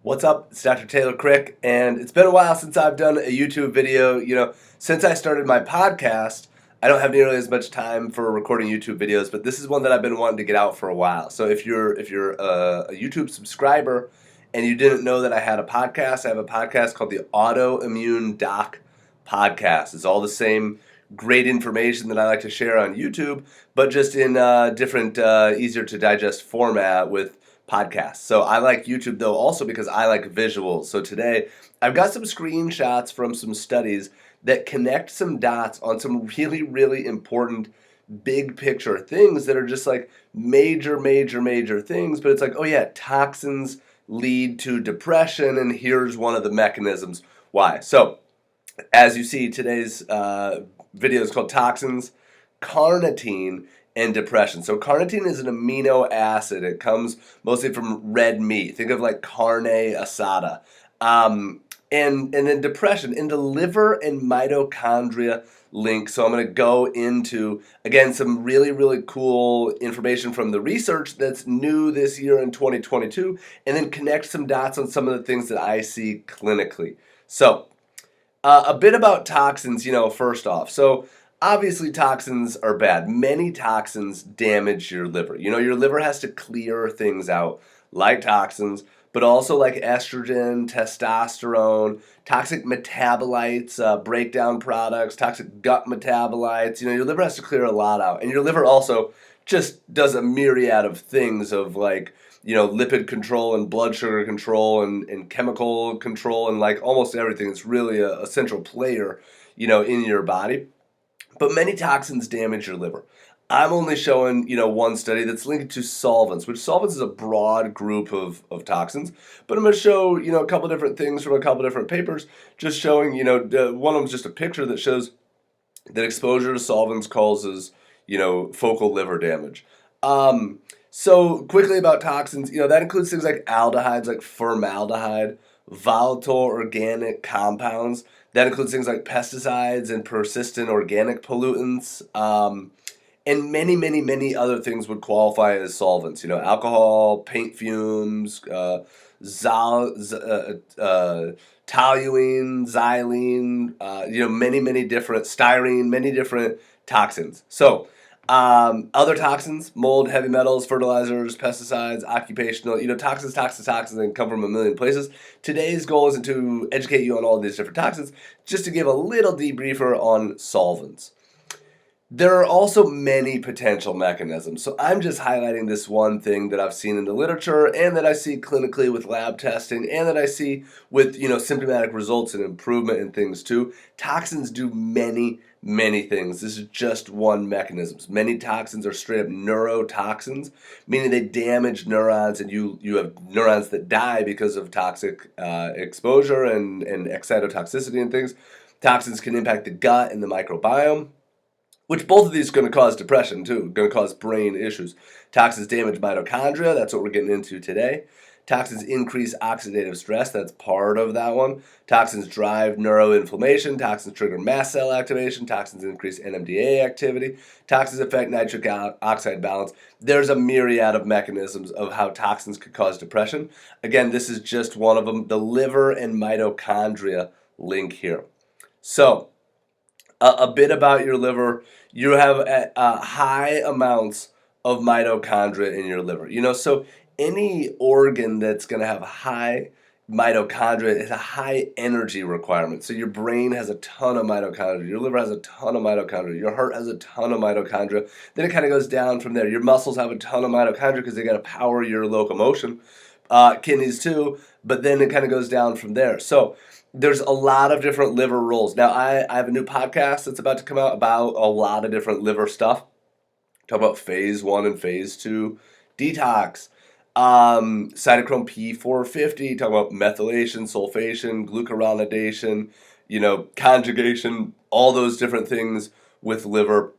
What's up? It's Dr. Taylor Krick, and it's been a while since I've done a YouTube video. Since I started my podcast, I don't have nearly as much time for recording YouTube videos, but this is one that I've been wanting to get out for a while. So if you're a YouTube subscriber and you didn't know that I had a podcast, I have a podcast called the Autoimmune Doc Podcast. It's all the same great information that I like to share on YouTube, but just in different, easier to digest format with podcasts. So I like YouTube though also because I like visuals. So today I've got some screenshots from some studies that connect some dots on some really, really important big picture things that are just like major things. But it's like, oh yeah, toxins lead to depression, and here's one of the mechanisms why. So as you see, today's video is called Toxins, Carnitine, and Depression. So carnitine is an amino acid. It comes mostly from red meat. Think of like carne asada. And then depression in the liver and mitochondria link. So I'm going to go into, again, some really, really cool information from the research that's new this year in 2022, and then connect some dots on some of the things that I see clinically. So a bit about toxins, first off. So obviously toxins are bad. Many toxins damage your liver. Your liver has to clear things out like toxins, but also like estrogen, testosterone, toxic metabolites, breakdown products, toxic gut metabolites. Your liver has to clear a lot out. And your liver also just does a myriad of things of like, lipid control and blood sugar control and chemical control and like almost everything. It's really a central player, in your body. But many toxins damage your liver. I'm only showing, one study that's linked to solvents, which solvents is a broad group of toxins. But I'm going to show, a couple different things from a couple different papers, just showing, one of them is just a picture that shows that exposure to solvents causes, focal liver damage. So quickly about toxins, that includes things like aldehydes, like formaldehyde, volatile organic compounds. That includes things like pesticides and persistent organic pollutants. And many other things would qualify as solvents. Alcohol, paint fumes, toluene, xylene, many different styrene, many different toxins. So other toxins, mold, heavy metals, fertilizers, pesticides, occupational, toxins, and come from a million places. Today's goal isn't to educate you on all these different toxins, just to give a little debriefer on solvents. There are also many potential mechanisms, so I'm just highlighting this one thing that I've seen in the literature and that I see clinically with lab testing and that I see with, symptomatic results and improvement in things too. Toxins do many things. This is just one mechanism. Many toxins are straight up neurotoxins, meaning they damage neurons and you have neurons that die because of toxic exposure and excitotoxicity and things. Toxins can impact the gut and the microbiome, which both of these are going to cause depression too, going to cause brain issues. Toxins damage mitochondria, that's what we're getting into today. Toxins increase oxidative stress, that's part of that one. Toxins drive neuroinflammation, toxins trigger mast cell activation, toxins increase NMDA activity, toxins affect nitric oxide balance. There's a myriad of mechanisms of how toxins could cause depression. Again, this is just one of them, the liver and mitochondria link here. So, a bit about your liver. You have high amounts of mitochondria in your liver. So any organ that's going to have high mitochondria has a high energy requirement. So your brain has a ton of mitochondria. Your liver has a ton of mitochondria. Your heart has a ton of mitochondria. Then it kind of goes down from there. Your muscles have a ton of mitochondria because they got to power your locomotion. Kidneys too. But then it kind of goes down from there. So there's a lot of different liver roles. Now, I have a new podcast that's about to come out about a lot of different liver stuff. Talk about phase 1 and phase 2 detox, cytochrome P450, talk about methylation, sulfation, glucuronidation, conjugation, all those different things with liver.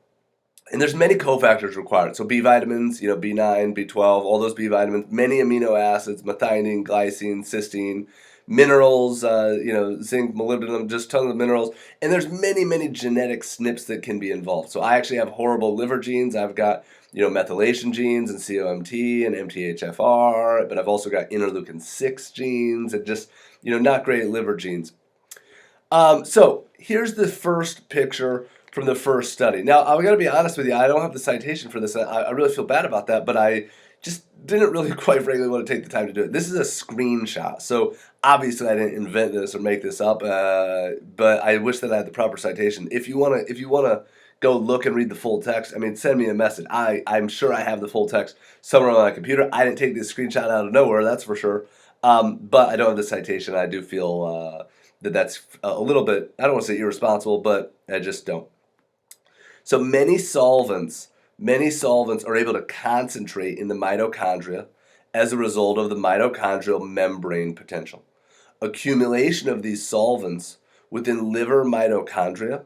And there's many cofactors required. So B vitamins, B9, B12, all those B vitamins, many amino acids, methionine, glycine, cysteine, minerals, zinc, molybdenum, just tons of minerals. And there's many genetic SNPs that can be involved. So I actually have horrible liver genes. I've got methylation genes and COMT and MTHFR, but I've also got interleukin 6 genes and just, not great liver genes. So here's the first picture from the first study. Now, I'm going to be honest with you, I don't have the citation for this. I really feel bad about that, but I just didn't really quite frankly want to take the time to do it. This is a screenshot. So obviously I didn't invent this or make this up, but I wish that I had the proper citation. If you want to go look and read the full text, send me a message. I'm sure I have the full text somewhere on my computer. I didn't take this screenshot out of nowhere, that's for sure. But I don't have the citation. I do feel that's a little bit, I don't want to say irresponsible, but I just don't. So many solvents are able to concentrate in the mitochondria as a result of the mitochondrial membrane potential. Accumulation of these solvents within liver mitochondria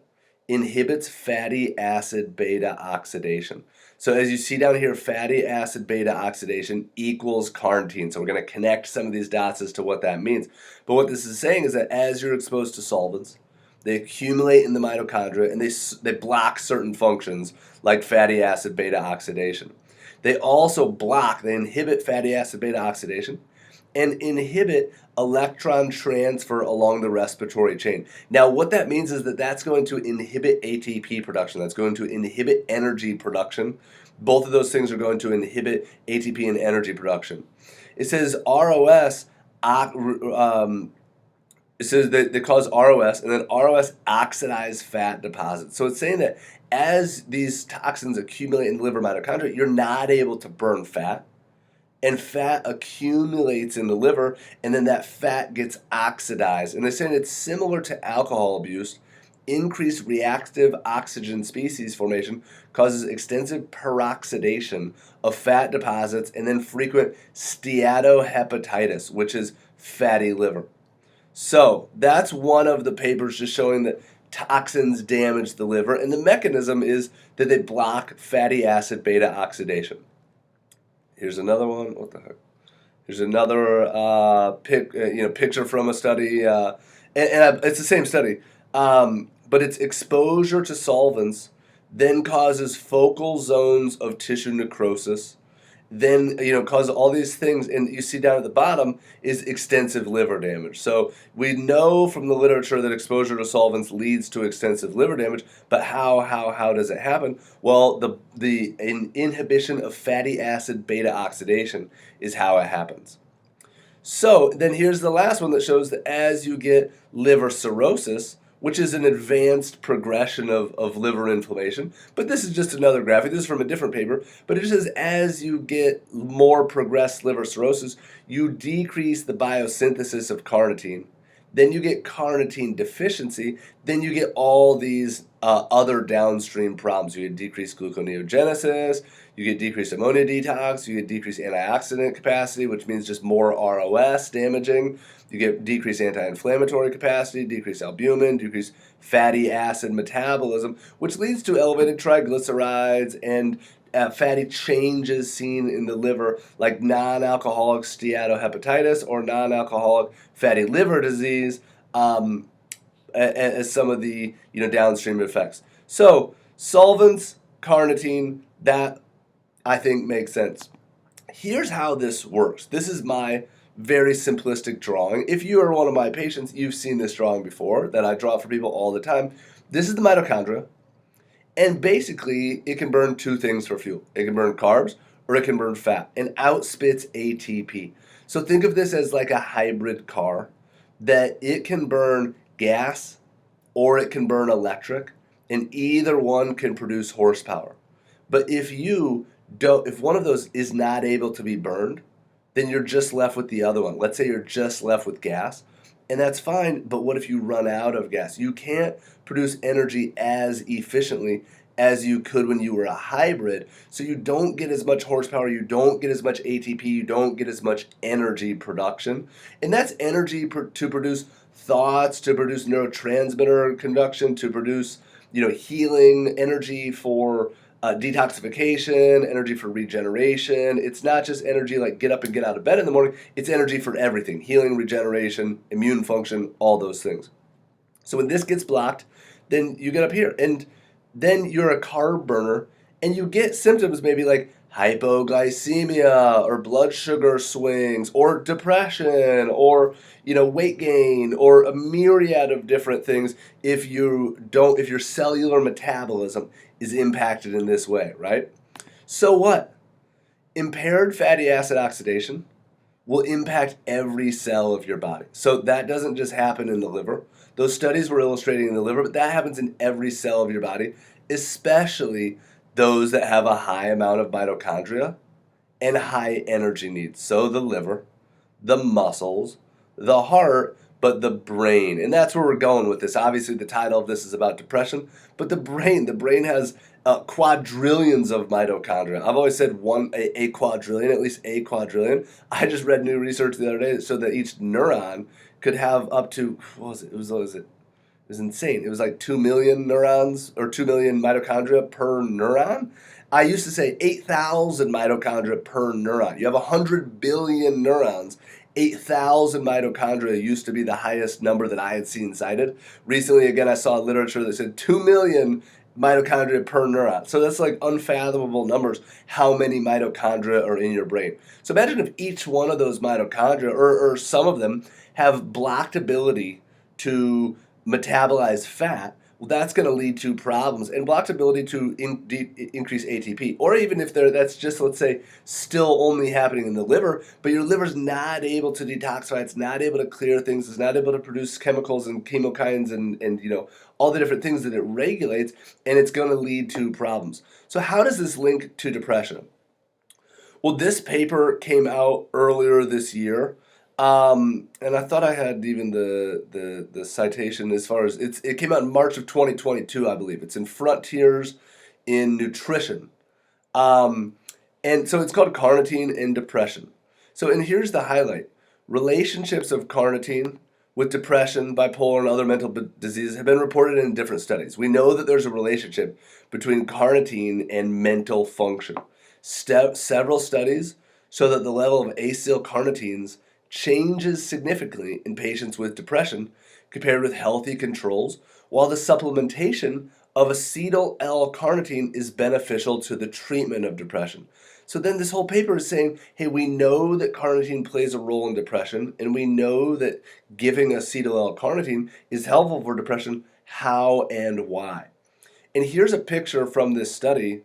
inhibits fatty acid beta oxidation. So as you see down here, fatty acid beta oxidation equals carnitine. So we're going to connect some of these dots as to what that means. But what this is saying is that as you're exposed to solvents, they accumulate in the mitochondria and they block certain functions like fatty acid beta oxidation. They also they inhibit fatty acid beta oxidation and inhibit electron transfer along the respiratory chain. Now, what that means is that that's going to inhibit ATP production. That's going to inhibit energy production. Both of those things are going to inhibit ATP and energy production. It says ROS, it says that they cause ROS, and then ROS oxidize fat deposits. So it's saying that as these toxins accumulate in the liver mitochondria, you're not able to burn fat. And fat accumulates in the liver, and then that fat gets oxidized. And they're saying it's similar to alcohol abuse. Increased reactive oxygen species formation causes extensive peroxidation of fat deposits and then frequent steatohepatitis, which is fatty liver. So that's one of the papers just showing that toxins damage the liver, and the mechanism is that they block fatty acid beta oxidation. Here's another one. What the heck? Here's another picture from a study, it's the same study, but it's exposure to solvents then causes focal zones of tissue necrosis, then cause all these things, and you see down at the bottom is extensive liver damage. So we know from the literature that exposure to solvents leads to extensive liver damage, but how does it happen? Well, the inhibition of fatty acid beta oxidation is how it happens. So then here's the last one that shows that as you get liver cirrhosis, which is an advanced progression of liver inflammation. But this is just another graphic. This is from a different paper. But it says as you get more progressed liver cirrhosis, you decrease the biosynthesis of carnitine. Then you get carnitine deficiency. Then you get all these other downstream problems. You get decreased gluconeogenesis. You get decreased ammonia detox. You get decreased antioxidant capacity, which means just more ROS damaging. You get decreased anti-inflammatory capacity, decreased albumin, decreased fatty acid metabolism, which leads to elevated triglycerides and fatty changes seen in the liver, like non-alcoholic steatohepatitis or non-alcoholic fatty liver disease, as some of the downstream effects. So solvents, carnitine, that I think makes sense. Here's how this works. This is my very simplistic drawing. If you are one of my patients, you've seen this drawing before that I draw for people all the time. This is the mitochondria, and basically it can burn two things for fuel. It can burn carbs or it can burn fat and outspits ATP. So think of this as like a hybrid car, that it can burn gas or it can burn electric, and either one can produce horsepower. But if one of those is not able to be burned, then you're just left with the other one. Let's say you're just left with gas, and that's fine, but what if you run out of gas? You can't produce energy as efficiently as you could when you were a hybrid, so you don't get as much horsepower, you don't get as much ATP, you don't get as much energy production. And that's energy to produce thoughts, to produce neurotransmitter conduction, to produce healing, energy for detoxification, energy for regeneration. It's not just energy like get up and get out of bed in the morning. It's energy for everything: healing, regeneration, immune function, all those things. So when this gets blocked, then you get up here, and then you're a carb burner, And you get symptoms maybe like hypoglycemia or blood sugar swings or depression or weight gain or a myriad of different things if your cellular metabolism is impacted in this way, right? So what? Impaired fatty acid oxidation will impact every cell of your body. So that doesn't just happen in the liver. Those studies were illustrating in the liver, but that happens in every cell of your body, especially those that have a high amount of mitochondria and high energy needs. So the liver, the muscles, the heart, but the brain. And that's where we're going with this. Obviously, the title of this is about depression, but the brain has quadrillions of mitochondria. I've always said a quadrillion, at least a quadrillion. I just read new research the other day that showed that each neuron could have up to, what was it? It was insane. It was like 2 million neurons or 2 million mitochondria per neuron. I used to say 8,000 mitochondria per neuron. You have 100 billion neurons. 8,000 mitochondria used to be the highest number that I had seen cited. Recently, again, I saw literature that said 2 million mitochondria per neuron. So that's like unfathomable numbers, how many mitochondria are in your brain. So imagine if each one of those mitochondria, or some of them, have blocked ability to metabolize fat. Well, that's going to lead to problems and blocked ability to increase ATP. Or even if that's just, let's say, still only happening in the liver, but your liver's not able to detoxify, it's not able to clear things, it's not able to produce chemicals and chemokines and all the different things that it regulates, and it's going to lead to problems. So how does this link to depression? Well, this paper came out earlier this year. And I thought I had even the citation as far as it came out in March of 2022, I believe. It's in Frontiers in Nutrition. And so it's called Carnitine and Depression. And here's the highlight. Relationships of carnitine with depression, bipolar, and other mental diseases have been reported in different studies. We know that there's a relationship between carnitine and mental function. Several studies show that the level of acylcarnitines changes significantly in patients with depression compared with healthy controls, while the supplementation of acetyl L-carnitine is beneficial to the treatment of depression. So then this whole paper is saying, hey, we know that carnitine plays a role in depression, and we know that giving acetyl L-carnitine is helpful for depression. How and why? And here's a picture from this study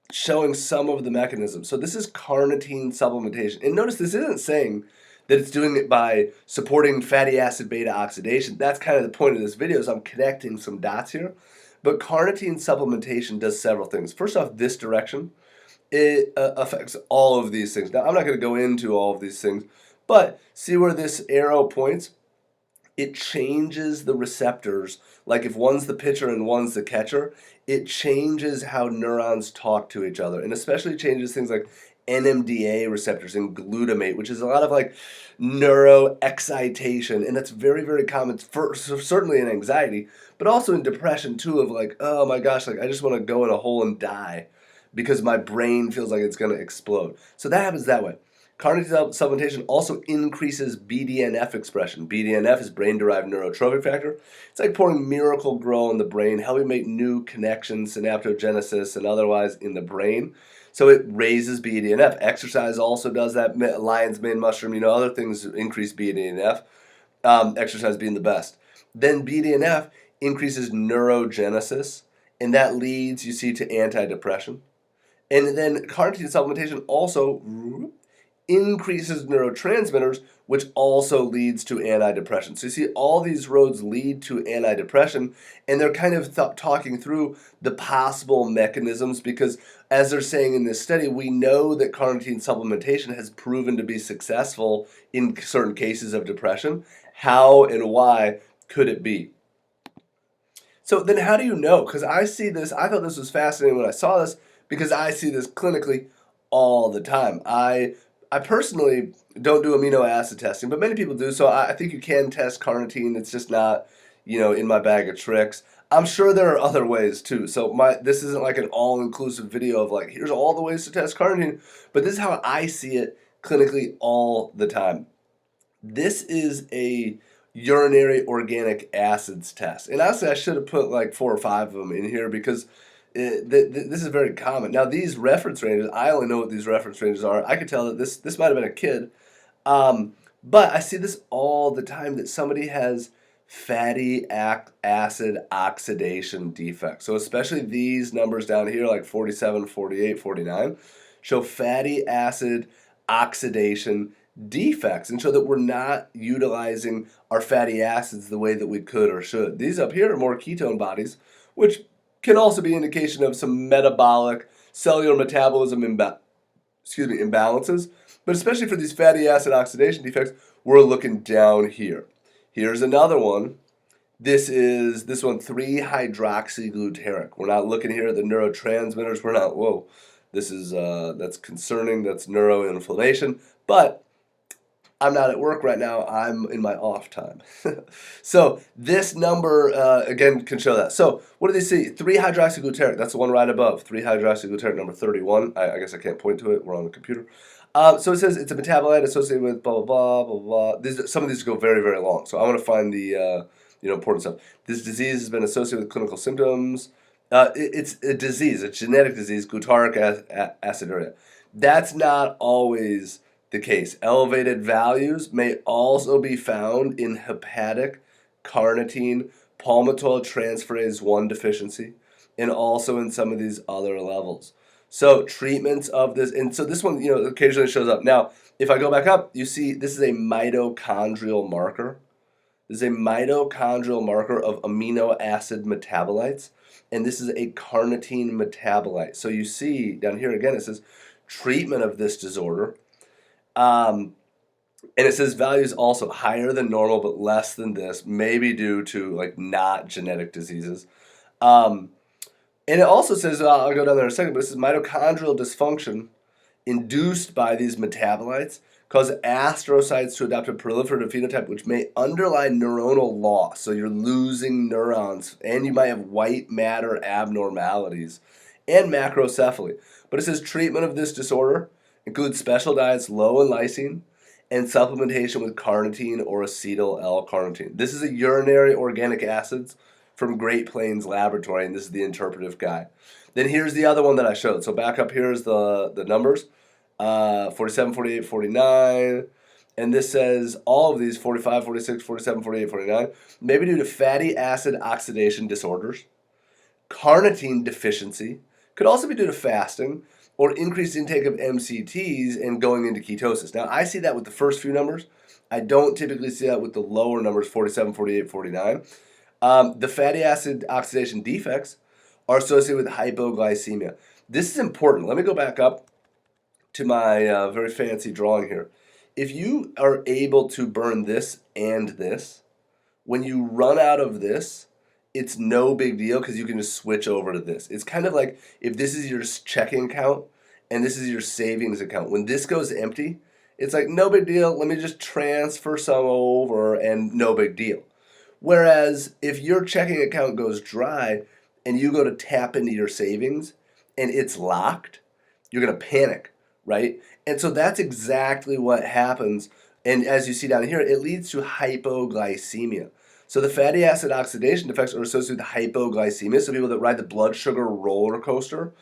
showing some of the mechanisms. So this is carnitine supplementation. And notice this isn't saying that it's doing it by supporting fatty acid beta oxidation. That's kind of the point of this video, so I'm connecting some dots here. But carnitine supplementation does several things. First off, this direction, it affects all of these things. Now, I'm not going to go into all of these things, but see where this arrow points? It changes the receptors. Like if one's the pitcher and one's the catcher, it changes how neurons talk to each other, and especially changes things like NMDA receptors and glutamate, which is a lot of like neuroexcitation, and that's very, very common certainly in anxiety, but also in depression too, of like, oh my gosh, like I just want to go in a hole and die because my brain feels like it's going to explode. So that happens that way. Carnitine supplementation also increases BDNF expression. BDNF is brain-derived neurotrophic factor. It's like pouring Miracle-Gro in the brain, helping make new connections, synaptogenesis, and otherwise in the brain. So it raises BDNF. Exercise also does that. Lion's mane mushroom, other things increase BDNF. Exercise being the best. Then BDNF increases neurogenesis, and that leads, you see, to antidepressant. And then carnitine supplementation also increases neurotransmitters, which also leads to antidepressant. So you see all these roads lead to antidepressant, and they're kind of talking through the possible mechanisms because, as they're saying in this study, we know that carnitine supplementation has proven to be successful in certain cases of depression. How and why could it be? So then how do you know? Because I see this, I thought this was fascinating when I saw this because I see this clinically all the time. I personally don't do amino acid testing, but many people do, so I think you can test carnitine. It's just not, in my bag of tricks. I'm sure there are other ways too. So this isn't like an all-inclusive video of like, here's all the ways to test carnitine, but this is how I see it clinically all the time. This is a urinary organic acids test. And honestly, I should have put like 4 or 5 of them in here because This is very common. Now, these reference ranges, I only know what these reference ranges are. I could tell that this might have been a kid. But I see this all the time that somebody has fatty acid oxidation defects. So especially these numbers down here, like 47, 48, 49, show fatty acid oxidation defects and show that we're not utilizing our fatty acids the way that we could or should. These up here are more ketone bodies, which can also be indication of some metabolic cellular metabolism imbalances. But especially for these fatty acid oxidation defects, we're looking down here. Here's another one. This one 3-hydroxyglutaric. We're not looking here at the neurotransmitters. We're not, whoa, this is, that's concerning. That's neuroinflammation. But I'm not at work right now. I'm in my off time. So this number, again, can show that. So what do they see? 3-hydroxyglutaric. That's the one right above. 3-hydroxyglutaric, number 31. I guess I can't point to it. We're on the computer. So it says it's a metabolite associated with blah, blah, blah, blah, blah. Some of these go very, very long. So I want to find the important stuff. This disease has been associated with clinical symptoms. It's a disease, a genetic disease, glutaric aciduria. That's not always the case. Elevated values may also be found in hepatic carnitine palmitoyl transferase 1 deficiency and also in some of these other levels. So treatments of this, and so this one, occasionally shows up. Now, if I go back up, you see this is a mitochondrial marker. This is a mitochondrial marker of amino acid metabolites, and this is a carnitine metabolite. So you see down here again, it says treatment of this disorder. And it says values also higher than normal but less than this, maybe due to not genetic diseases. And it also says, I'll go down there in a second, but it says mitochondrial dysfunction induced by these metabolites cause astrocytes to adopt a proliferative phenotype which may underlie neuronal loss. So you're losing neurons, and you might have white matter abnormalities and macrocephaly. But it says treatment of this disorder includes special diets low in lysine and supplementation with carnitine or acetyl L-carnitine. This is a urinary organic acids from Great Plains Laboratory, and this is the interpretive guide. Then here's the other one that I showed. So back up here is the numbers, 47, 48, 49, and this says all of these, 45, 46, 47, 48, 49, may be due to fatty acid oxidation disorders, carnitine deficiency, could also be due to fasting, or increased intake of MCTs and going into ketosis. Now, I see that with the first few numbers. I don't typically see that with the lower numbers, 47, 48, 49. The fatty acid oxidation defects are associated with hypoglycemia. This is important. Let me go back up to my very fancy drawing here. If you are able to burn this and this, when you run out of this, it's no big deal because you can just switch over to this. It's kind of like if this is your checking account and this is your savings account. When this goes empty, it's like no big deal. Let me just transfer some over and no big deal. Whereas if your checking account goes dry and you go to tap into your savings and it's locked, you're going to panic, right? And so that's exactly what happens. And as you see down here, it leads to hypoglycemia. So the fatty acid oxidation defects are associated with hypoglycemia, so people that ride the blood sugar roller coaster.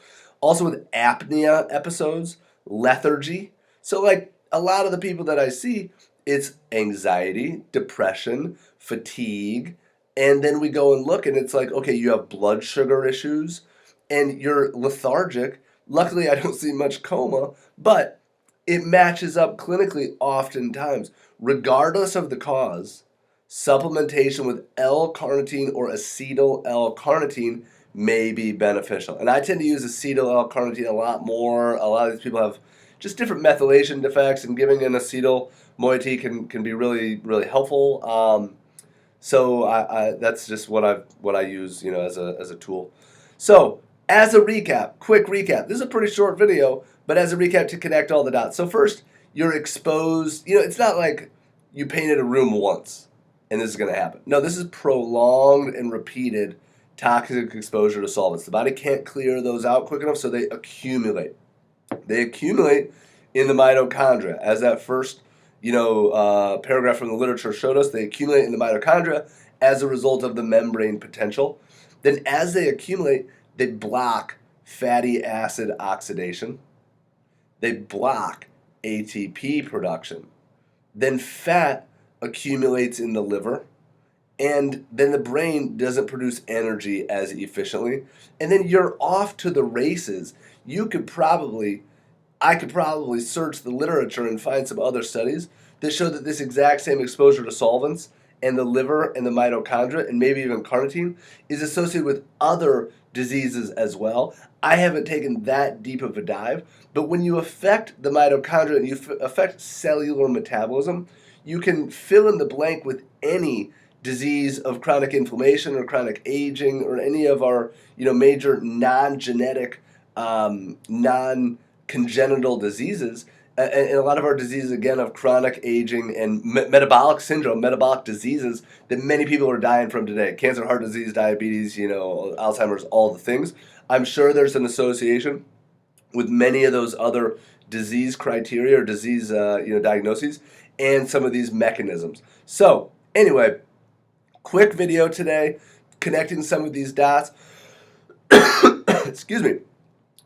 Also with apnea episodes, lethargy. So a lot of the people that I see, it's anxiety, depression, fatigue, and then we go and look and it's like, okay, you have blood sugar issues and you're lethargic. Luckily, I don't see much coma, but it matches up clinically oftentimes. Regardless of the cause, supplementation with L-carnitine or acetyl L-carnitine may be beneficial. And I tend to use acetyl L-carnitine a lot more. A lot of these people have just different methylation defects, and giving an acetyl moiety can be really, really helpful. So that's just what I use, as a tool. So as a recap, quick recap. This is a pretty short video, but as a recap to connect all the dots. So first, you're exposed. It's not like you painted a room once and this is going to happen. No, this is prolonged and repeated toxic exposure to solvents. The body can't clear those out quick enough, so they accumulate. They accumulate in the mitochondria. As that first, paragraph from the literature showed us, they accumulate in the mitochondria as a result of the membrane potential. Then as they accumulate, They block fatty acid oxidation. They block ATP production. Then fat accumulates in the liver, and then the brain doesn't produce energy as efficiently, and then you're off to the races. I could probably search the literature and find some other studies that show that this exact same exposure to solvents and the liver and the mitochondria and maybe even carnitine is associated with other diseases as well. I haven't taken that deep of a dive, but when you affect the mitochondria and you affect cellular metabolism, you can fill in the blank with any disease of chronic inflammation or chronic aging or any of our major non-genetic, non-congenital diseases. And a lot of our diseases, again, of chronic aging and metabolic syndrome, metabolic diseases that many people are dying from today. Cancer, heart disease, diabetes, Alzheimer's, all the things. I'm sure there's an association with many of those other disease criteria or disease diagnoses and some of these mechanisms. So anyway, quick video today connecting some of these dots. Excuse me.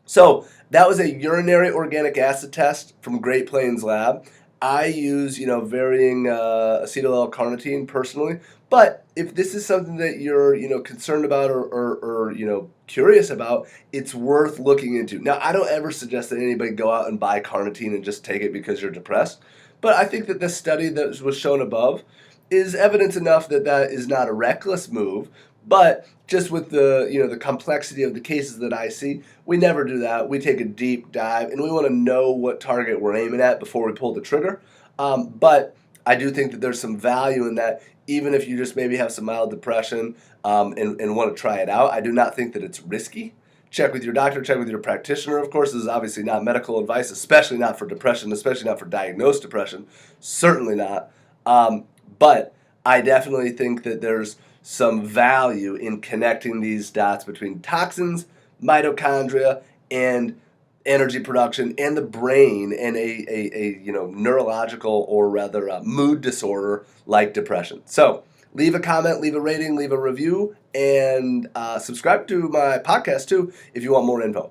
So that was a urinary organic acid test from Great Plains Lab. I use, varying acetyl L-carnitine personally, but if this is something that you're, concerned about or curious about, it's worth looking into. Now, I don't ever suggest that anybody go out and buy carnitine and just take it because you're depressed, but I think that this study that was shown above is evidence enough that that is not a reckless move. But just with the the complexity of the cases that I see, we never do that. We take a deep dive, and we want to know what target we're aiming at before we pull the trigger. But I do think that there's some value in that, even if you just maybe have some mild depression and want to try it out. I do not think that it's risky. Check with your doctor, check with your practitioner. Of course, this is obviously not medical advice, especially not for depression, especially not for diagnosed depression. Certainly not. But I definitely think that there's some value in connecting these dots between toxins, mitochondria, and energy production, and the brain, and a neurological or rather mood disorder like depression. So leave a comment, leave a rating, leave a review, and subscribe to my podcast too if you want more info.